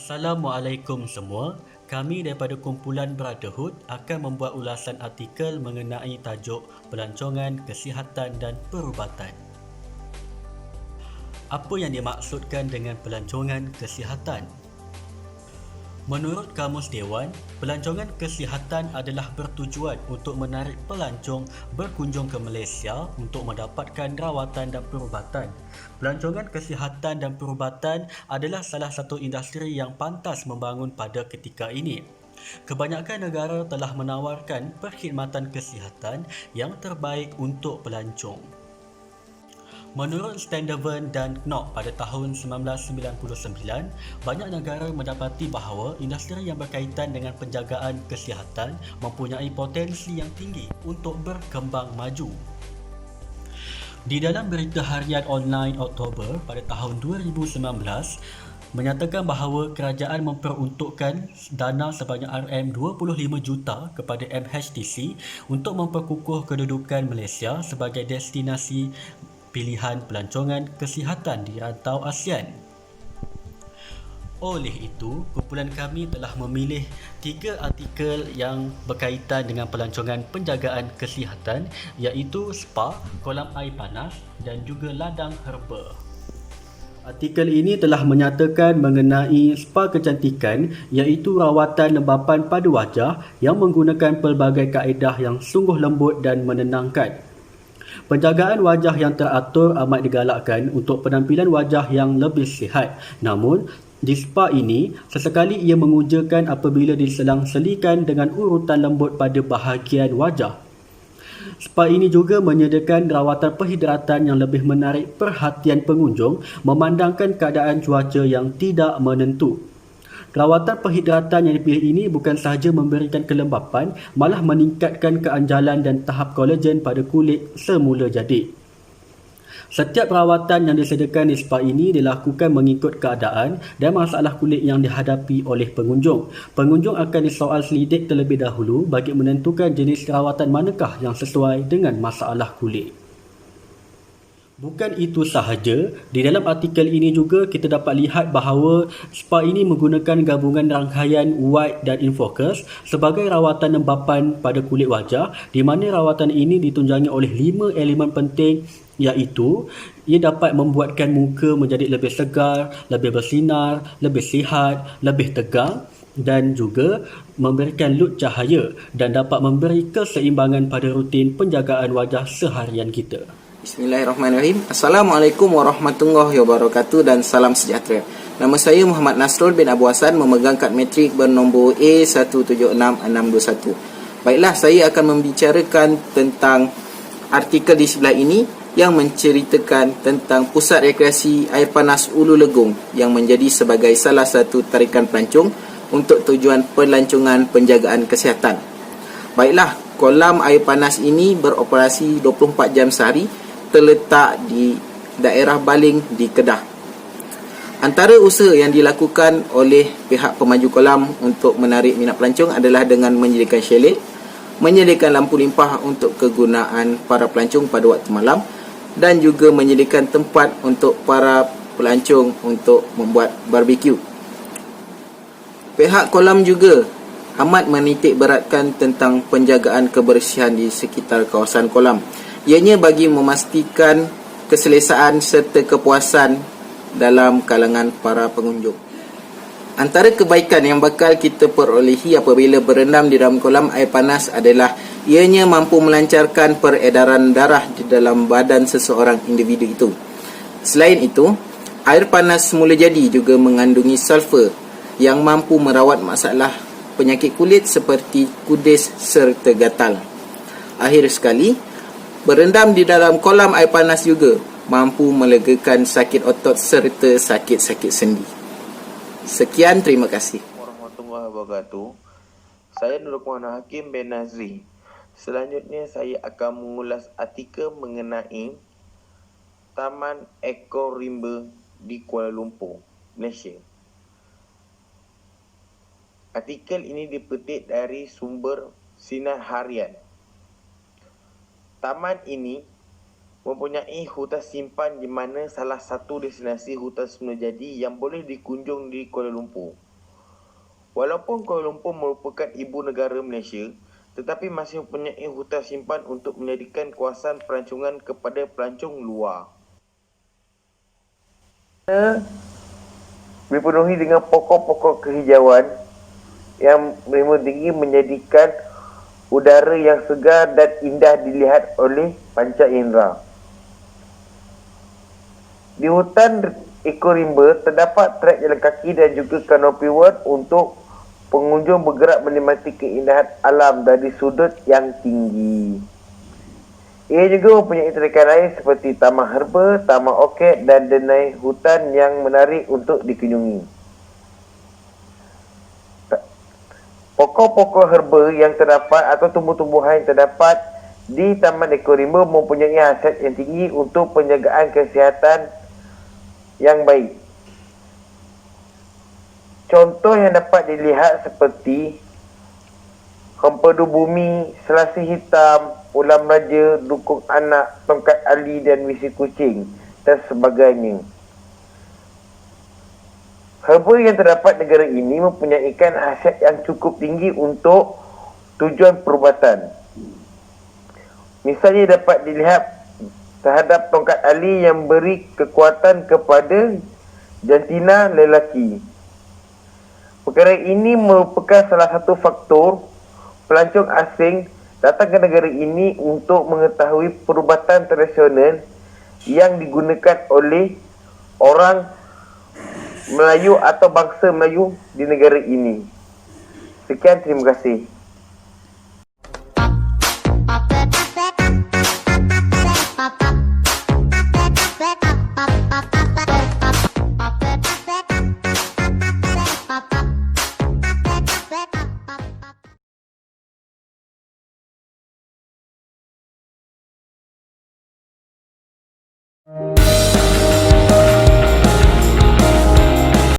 Assalamualaikum semua. Kami daripada kumpulan Brotherhood akan membuat ulasan artikel mengenai tajuk pelancongan kesihatan dan perubatan. Apa yang dimaksudkan dengan pelancongan kesihatan? Menurut Kamus Dewan, pelancongan kesihatan adalah bertujuan untuk menarik pelancong berkunjung ke Malaysia untuk mendapatkan rawatan dan perubatan. Pelancongan kesihatan dan perubatan adalah salah satu industri yang pantas membangun pada ketika ini. Kebanyakan negara telah menawarkan perkhidmatan kesihatan yang terbaik untuk pelancong. Menurut Standervan dan Knock pada tahun 1999, banyak negara mendapati bahawa industri yang berkaitan dengan penjagaan kesihatan mempunyai potensi yang tinggi untuk berkembang maju. Di dalam berita harian online Oktober pada tahun 2019, menyatakan bahawa kerajaan memperuntukkan dana sebanyak RM25 juta kepada MHTC untuk memperkukuh kedudukan Malaysia sebagai destinasi pilihan pelancongan kesihatan di rantau ASEAN. Oleh itu, kumpulan kami telah memilih 3 artikel yang berkaitan dengan pelancongan penjagaan kesihatan, iaitu spa, kolam air panas dan juga ladang herba. Artikel ini telah menyatakan mengenai spa kecantikan, iaitu rawatan lembapan pada wajah yang menggunakan pelbagai kaedah yang sungguh lembut dan menenangkan. Penjagaan wajah yang teratur amat digalakkan untuk penampilan wajah yang lebih sihat. Namun, di spa ini, sesekali ia mengujakan apabila diselang-selikan dengan urutan lembut pada bahagian wajah. Spa ini juga menyediakan rawatan perhidratan yang lebih menarik perhatian pengunjung memandangkan keadaan cuaca yang tidak menentu. Rawatan perhidratan yang dipilih ini bukan sahaja memberikan kelembapan, malah meningkatkan keanjalan dan tahap kolagen pada kulit semula jadi. Setiap rawatan yang disediakan di spa ini dilakukan mengikut keadaan dan masalah kulit yang dihadapi oleh pengunjung. Pengunjung akan disoal selidik terlebih dahulu bagi menentukan jenis rawatan manakah yang sesuai dengan masalah kulit. Bukan itu sahaja, di dalam artikel ini juga kita dapat lihat bahawa spa ini menggunakan gabungan rangkaian White dan Infocus sebagai rawatan lembapan pada kulit wajah, di mana rawatan ini ditunjangi oleh 5 elemen penting, iaitu ia dapat membuatkan muka menjadi lebih segar, lebih bersinar, lebih sihat, lebih tegang dan juga memberikan look cahaya dan dapat memberi keseimbangan pada rutin penjagaan wajah seharian kita. Bismillahirrahmanirrahim. Assalamualaikum warahmatullahi wabarakatuh dan salam sejahtera. Nama saya Muhammad Nasrul bin Abu Hassan, memegang kad matrik bernombor A176621. Baiklah, saya akan membicarakan tentang artikel di sebelah ini yang menceritakan tentang Pusat Rekreasi Air Panas Ulu Legong yang menjadi sebagai salah satu tarikan pelancong untuk tujuan pelancongan penjagaan kesihatan. Baiklah, kolam air panas ini beroperasi 24 jam sehari, terletak di daerah Baling di Kedah. Antara usaha yang dilakukan oleh pihak pemaju kolam untuk menarik minat pelancong adalah dengan menyediakan chalet, menyediakan lampu limpah untuk kegunaan para pelancong pada waktu malam dan juga menyediakan tempat untuk para pelancong untuk membuat barbecue. Pihak kolam juga amat menitik beratkan tentang penjagaan kebersihan di sekitar kawasan kolam. Ianya bagi memastikan keselesaan serta kepuasan dalam kalangan para pengunjung. Antara kebaikan yang bakal kita perolehi apabila berendam di dalam kolam air panas adalah ianya mampu melancarkan peredaran darah di dalam badan seseorang individu itu. Selain itu, air panas semula jadi juga mengandungi sulfur yang mampu merawat masalah penyakit kulit seperti kudis serta gatal. Akhir sekali, berendam di dalam kolam air panas juga mampu melegakan sakit otot serta sakit-sakit sendi. Sekian, terima kasih. Warahmatullahi wabarakatuh. Saya Nur Rahman Hakim bin Nazri. Selanjutnya saya akan mengulas artikel mengenai Taman Eko Rimba di Kuala Lumpur, Malaysia. Artikel ini dipetik dari sumber Sinar Harian. Taman ini mempunyai hutan simpan di mana salah satu destinasi hutan semula jadi yang boleh dikunjung di Kuala Lumpur. Walaupun Kuala Lumpur merupakan ibu negara Malaysia, tetapi masih mempunyai hutan simpan untuk menjadikan kawasan pelancongan kepada pelancong luar. Dipenuhi dengan pokok-pokok kehijauan yang berimbun tinggi menjadikan udara yang segar dan indah dilihat oleh panca indera. Di hutan ekorimba terdapat trek jalan kaki dan juga kanopi walk untuk pengunjung bergerak menikmati keindahan alam dari sudut yang tinggi. Ia juga mempunyai tarikan lain seperti taman herba, taman orkid dan denai hutan yang menarik untuk dikunjungi. Pokok-pokok herba yang terdapat atau tumbuh-tumbuhan yang terdapat di Taman Ekorimba mempunyai khasiat yang tinggi untuk penjagaan kesihatan yang baik. Contoh yang dapat dilihat seperti Empedu bumi, selasi hitam, ulam raja, dukung anak, tongkat ali dan wisi kucing dan sebagainya. Herba yang terdapat negara ini mempunyai khasiat yang cukup tinggi untuk tujuan perubatan. Misalnya dapat dilihat terhadap tongkat ali yang beri kekuatan kepada jantina lelaki. Perkara ini merupakan salah satu faktor pelancong asing datang ke negara ini untuk mengetahui perubatan tradisional yang digunakan oleh orang Melayu atau bangsa Melayu di negara ini. Sekian, terima kasih.